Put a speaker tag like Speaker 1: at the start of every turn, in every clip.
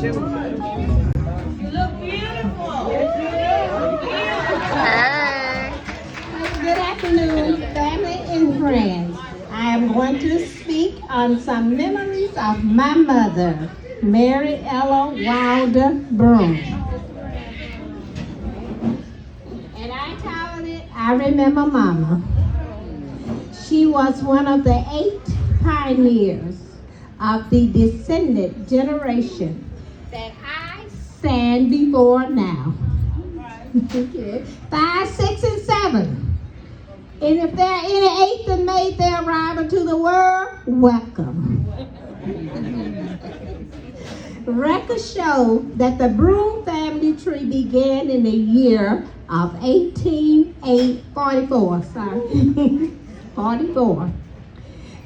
Speaker 1: You look beautiful.
Speaker 2: Hey.
Speaker 3: Good afternoon, family and friends. I am going to speak on some memories of my mother, Mary Ella Wilder Broom. And I titled it, I Remember Mama. She was one of the 8 pioneers of the descendant generation that I stand before now. 5, 6, and 7. And if there are any 8 that made their arrival to the world, welcome. Records show that the Broom family tree began in the year of 1844. 44.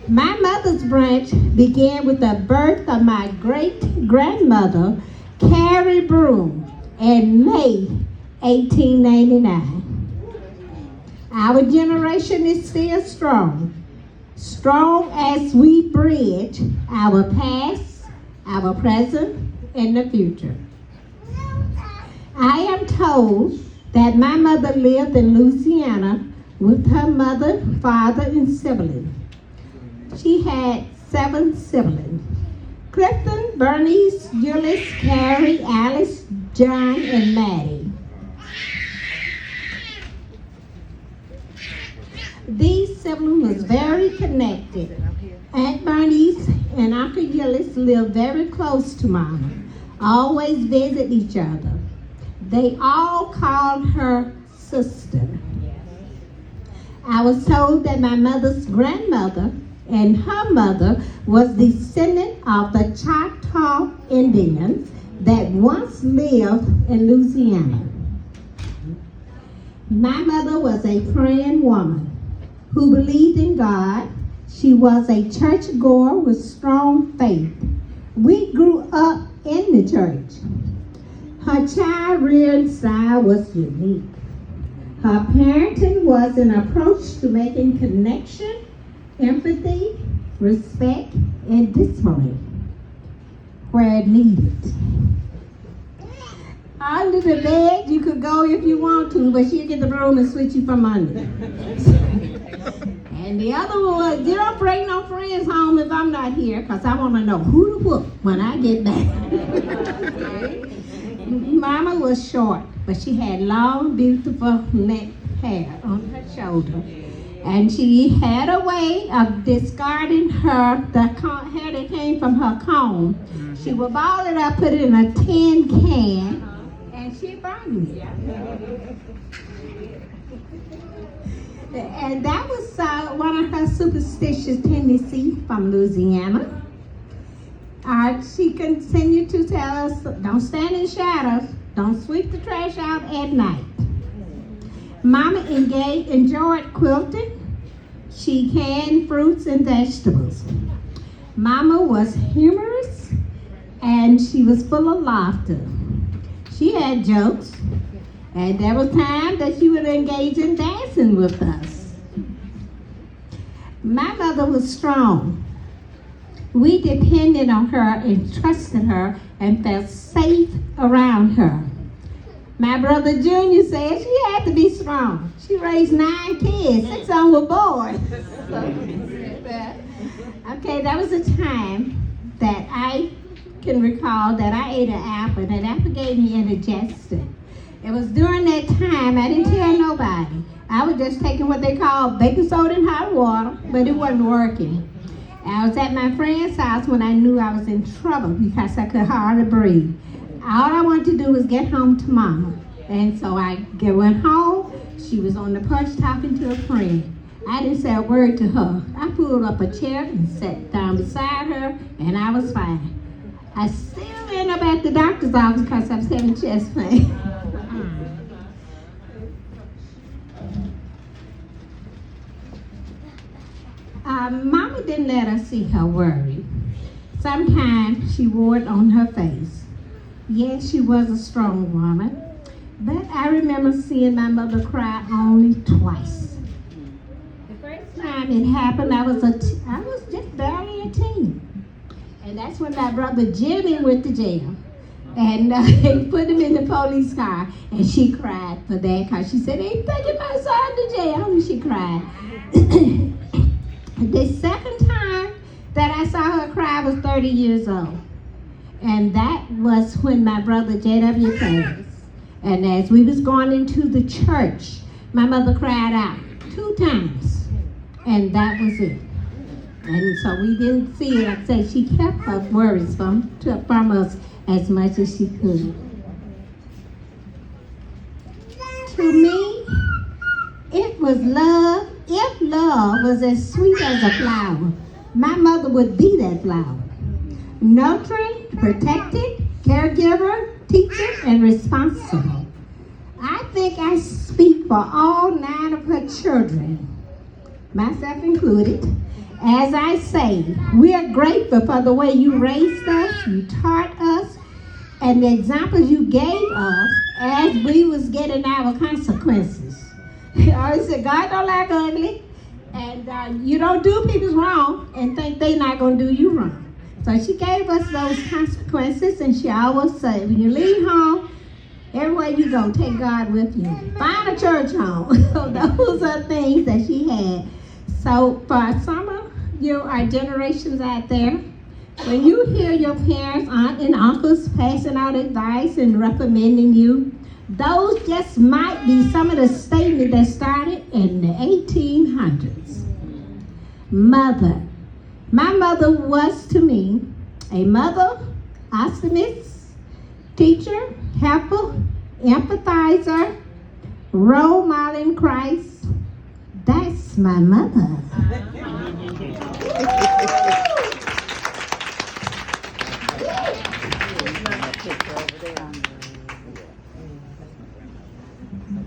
Speaker 3: My mother's branch began with the birth of my great-grandmother, Carrie Broom, in May 1899. Our generation is still strong as we bridge our past, our present, and the future. I am told that my mother lived in Louisiana with her mother, father, and siblings. She had 7 siblings: Clifton, Bernice, Julius, Carrie, Alice, John, and Maddie. These siblings was very connected. Aunt Bernice and Uncle Julius lived very close to Mama, always visit each other. They all called her sister. I was told that my mother's grandmother and her mother was descendant of the Choctaw Indians that once lived in Louisiana. My mother was a praying woman who believed in God. She was a churchgoer with strong faith. We grew up in the church. Her child-rearing style was unique. Her parenting was an approach to making connection, empathy, respect, and discipline where it needed. Under the bed, you could go if you want to, but she'd get the broom and switch you from under. And the other one was, you don't bring no friends home if I'm not here, because I want to know who to whoop when I get back. Mama was short, but she had long, beautiful neck hair on her shoulder. And she had a way of discarding the hair that came from her comb. She would ball it up, put it in a tin can, and she burned it. And that was one of her superstitious tendencies from Louisiana. She continued to tell us, don't stand in shadows, don't sweep the trash out at night. Mama enjoyed quilting. She canned fruits and vegetables. Mama was humorous and she was full of laughter. She had jokes, and there was time that she would engage in dancing with us. My mother was strong. We depended on her and trusted her and felt safe around her. My brother Junior said she had to be strong. She raised 9 kids, 6 of them were boys. Okay, that was a time that I can recall that I ate an apple, and that apple gave me indigestion. It was during that time, I didn't tell nobody. I was just taking what they call baking soda and hot water, but it wasn't working. I was at my friend's house when I knew I was in trouble because I could hardly breathe. All I wanted to do was get home to Mama. And so I went home. She was on the porch talking to a friend. I didn't say a word to her. I pulled up a chair and sat down beside her, and I was fine. I still ended up at the doctor's office because I was having chest pain. Mama didn't let us see her worry. Sometimes she wore it on her face. Yes, she was a strong woman, but I remember seeing my mother cry only twice. The first time it happened, I was just barely a teen. And that's when my brother Jimmy went to jail. And they put him in the police car, and she cried for that because she said, they taking my son to jail. And she cried. The second time that I saw her cry was 30 years old. And that was when my brother J.W. passed. And as we was going into the church, my mother cried out 2 times. And that was it. And so we didn't see it. Like I said, she kept her worries from us as much as she could. To me, it was love. If love was as sweet as a flower, my mother would be that flower. Nurturing, protected, caregiver, teacher, and responsible. I think I speak for all 9 of her children, myself included, as I say, we are grateful for the way you raised us, you taught us, and the examples you gave us as we was getting our consequences. I always said, God don't like ugly, and you don't do people wrong and think they're not going to do you wrong. So she gave us those consequences, and she always said, when you leave home, everywhere you go, take God with you. Find a church home. Those are things that she had. So for some of you, our generations out there, when you hear your parents, aunt and uncles passing out advice and recommending you, those just might be some of the statements that started in the 1800s. Mother. My mother was to me a mother, optimist, teacher, helper, empathizer, role model in Christ. That's my mother.